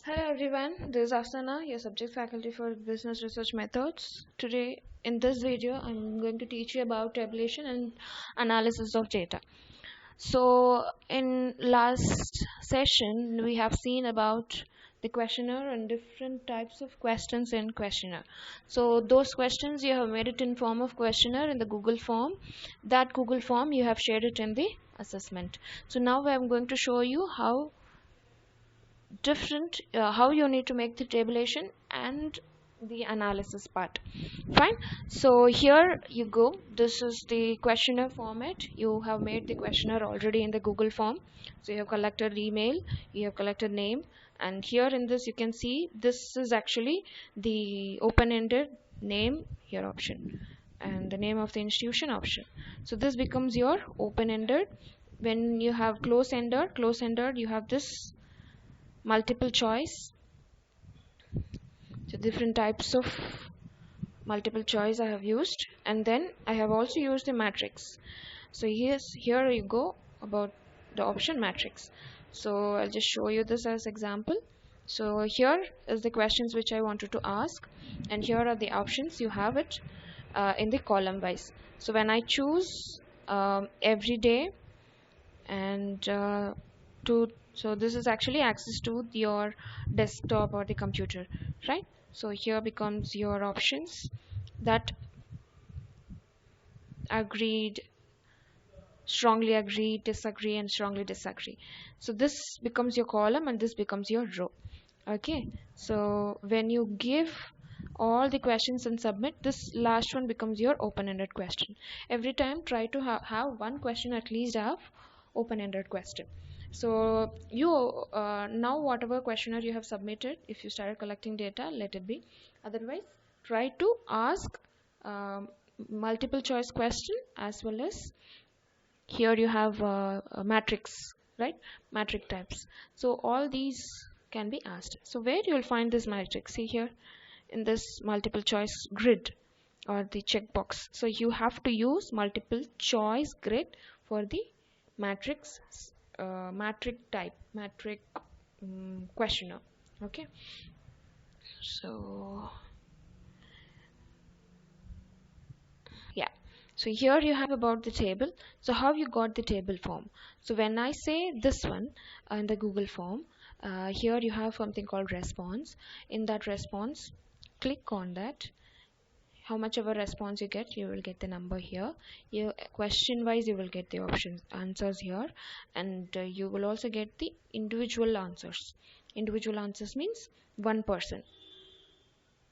Hello everyone, this is Afsana, your subject faculty for Business Research Methods. Today in this video I'm going to teach you about tabulation and analysis of data. So in last session we have seen about the questionnaire and different types of questions in questionnaire. So those questions you have made it in form of questionnaire in the Google form. That Google form you have shared it in the assessment. So now I'm going to show you how how you need to make the tabulation and the analysis part. Fine. So here you go, this is the questionnaire format. You have made the questionnaire already in the Google form. So you have collected email, you have collected name, and here in this you can see this is actually the open-ended name here option and the name of the institution option. So this becomes your open-ended. When you have close-ended you have this multiple choice. So different types of multiple choice I have used, and then I have also used the matrix. So here you go about the option matrix. So I'll just show you this as example. So here is the questions which I wanted to ask, and here are the options. You have it in the column wise. So when I choose every day and so this is actually access to your desktop or the computer, right? So here becomes your options that agreed, strongly agree, disagree, and strongly disagree. So this becomes your column and this becomes your row. Okay, so when you give all the questions and submit, this last one becomes your open-ended question. Every time try to have one question at least have open-ended question. So you now whatever questionnaire you have submitted, if you started collecting data, let it be. Otherwise try to ask multiple choice question, as well as here you have a matrix, right? Matrix types. So all these can be asked. So where you will find this matrix? See here in this multiple choice grid or the checkbox. So you have to use multiple choice grid for the matrix matrix type, matrix questionnaire. Okay, so yeah, so here you have about the table. So how you got the table form? So when I say this one in the Google form, here you have something called response. In that response, click on that. How much ever response you get, you will get the number here. You question wise you will get the options answers here, and you will also get the individual answers. Individual answers means one person,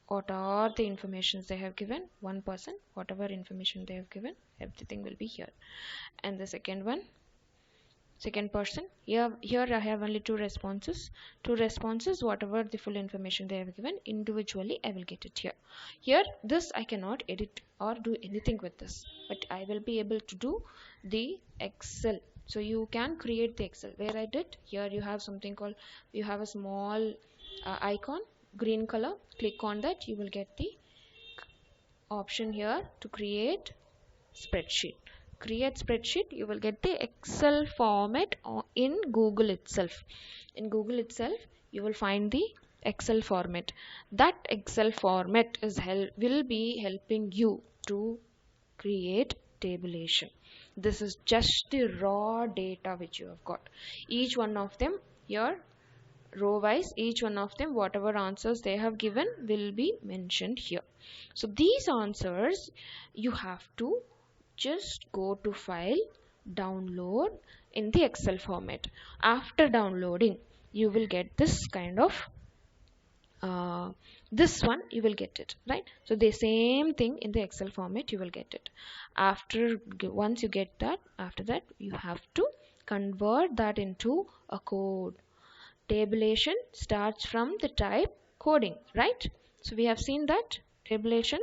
what are the informations they have given, one person, whatever information they have given, everything will be here. And the second one, second person, here I have only two responses. Whatever the full information they have given individually, I will get it here. Here this I cannot edit or do anything with this, but I will be able to do the Excel. So you can create the Excel where I did. Here you have something called, you have a small icon, green color. Click on that, you will get the option here to create spreadsheet. Create spreadsheet, you will get the Excel format in Google itself. In Google itself you will find the Excel format. That Excel format will be helping you to create tabulation. This is just the raw data which you have got. Each one of them here row wise, each one of them whatever answers they have given will be mentioned here. So these answers you have to just go to file, download in the Excel format. After downloading you will get this kind of this one you will get it, right? So the same thing in the Excel format you will get it. Once you get that, after that you have to convert that into a code. Tabulation starts from the type coding, right? So we have seen that tabulation,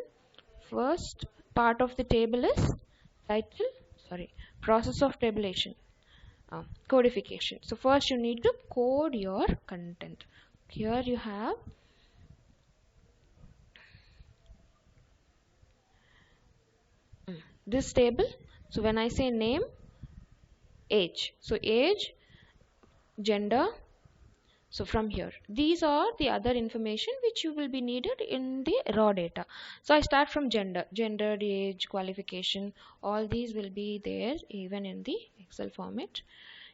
first part of the table is process of tabulation, codification. So first you need to code your content. Here you have this table. So when I say name, age, so age, gender, So from here, these are the other information which you will be needed in the raw data. So I start from gender, age, qualification, all these will be there even in the Excel format.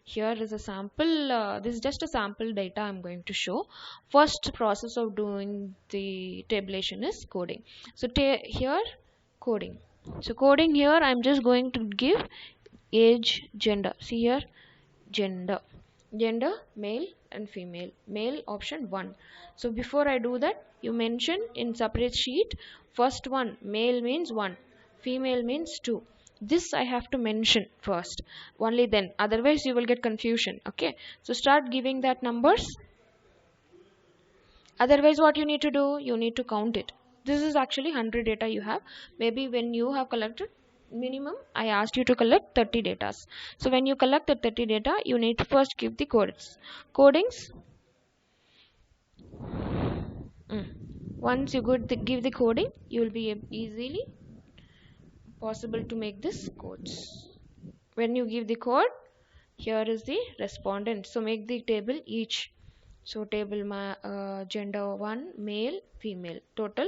Here is a sample, this is just a sample data I'm going to show. First process of doing the tabulation is coding. So here coding. So coding here I'm just going to give age, gender. See here, gender, male and female, male option 1. So before I do that, you mention in separate sheet, first one male means 1, female means 2. This I have to mention first, only then, otherwise you will get confusion. Okay, so start giving that numbers. Otherwise what you need to do, you need to count it. This is actually 100 data you have. Maybe when you have collected minimum, I asked you to collect 30 data. So when you collect the 30 data, you need to first give the codings. Once you give the coding, you will be easily possible to make this codes. When you give the code, here is the respondent. So make the table each. So table gender 1, male, female, total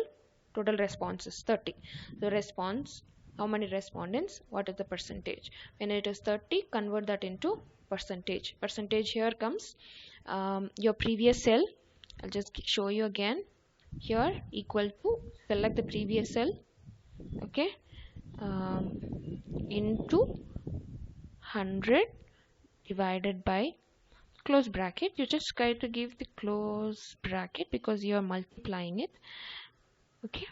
responses 30. The response, how many respondents, what is the percentage? When it is 30, convert that into percentage. Percentage here comes your previous cell. I'll just show you again. Here equal to, select the previous cell, okay, into 100 divided by close bracket. You just try to give the close bracket because you are multiplying it. Okay,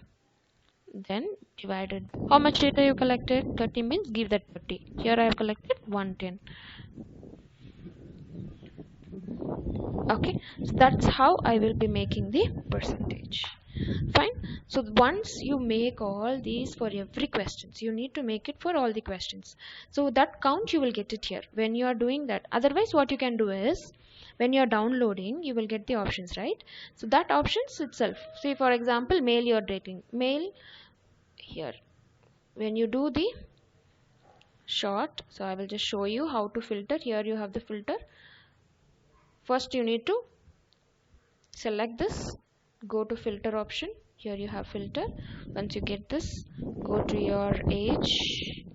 then divided, how much data you collected? 30 means give that 30. Here I have collected 110. Okay, so that's how I will be making the percentage. Fine. So once you make all these for every questions, you need to make it for all the questions. So that count you will get it here when you are doing that. Otherwise what you can do is, when you are downloading, you will get the options, right? So that options itself, say for example male, you are dating male. Here when you do the short, so I will just show you how to filter. Here you have the filter. First you need to select this, go to filter option. Here you have filter. Once you get this, go to your age,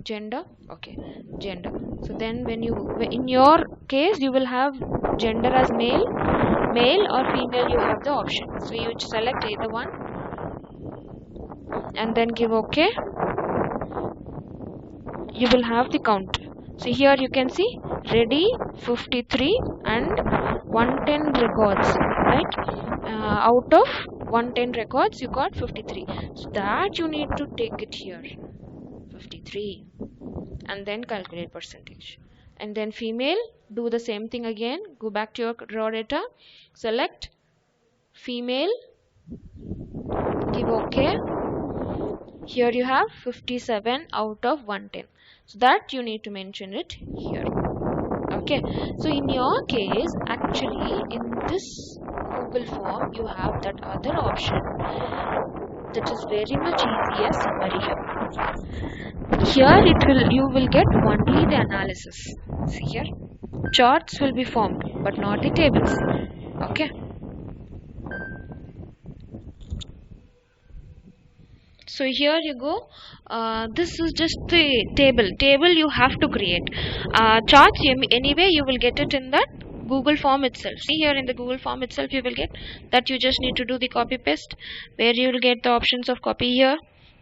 gender, okay, gender. So then when you, in your case you will have gender as male or female, you have the option. So you select either one and then give OK. You will have the count. So here you can see ready 53 and 110 records, right? Out of 110 records you got 53. So that you need to take it here, 53, and then calculate percentage. And then female, do the same thing again. Go back to your raw data, select female, give OK. Here you have 57 out of 110. So that you need to mention it here. Okay, so in your case, actually in this Google form you have that other option that is very much easier summary here. Here you will get only the analysis. See here, charts will be formed but not the tables. Okay. So here you go. This is just the table you have to create. Charts, anyway you will get it in that Google form itself. See here in the Google form itself you will get that. You just need to do the copy paste, where you will get the options of copy. Here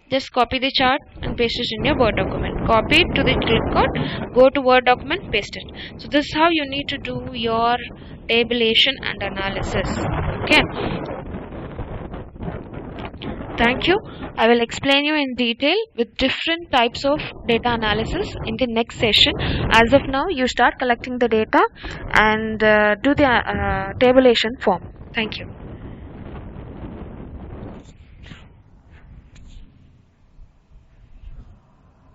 just copy the chart and paste it in your Word document. Copy it to the clipboard, go to Word document, paste it. So this is how you need to do your tabulation and analysis. Okay, thank you. I will explain you in detail with different types of data analysis in the next session. As of now, you start collecting the data and do the tabulation form. Thank you.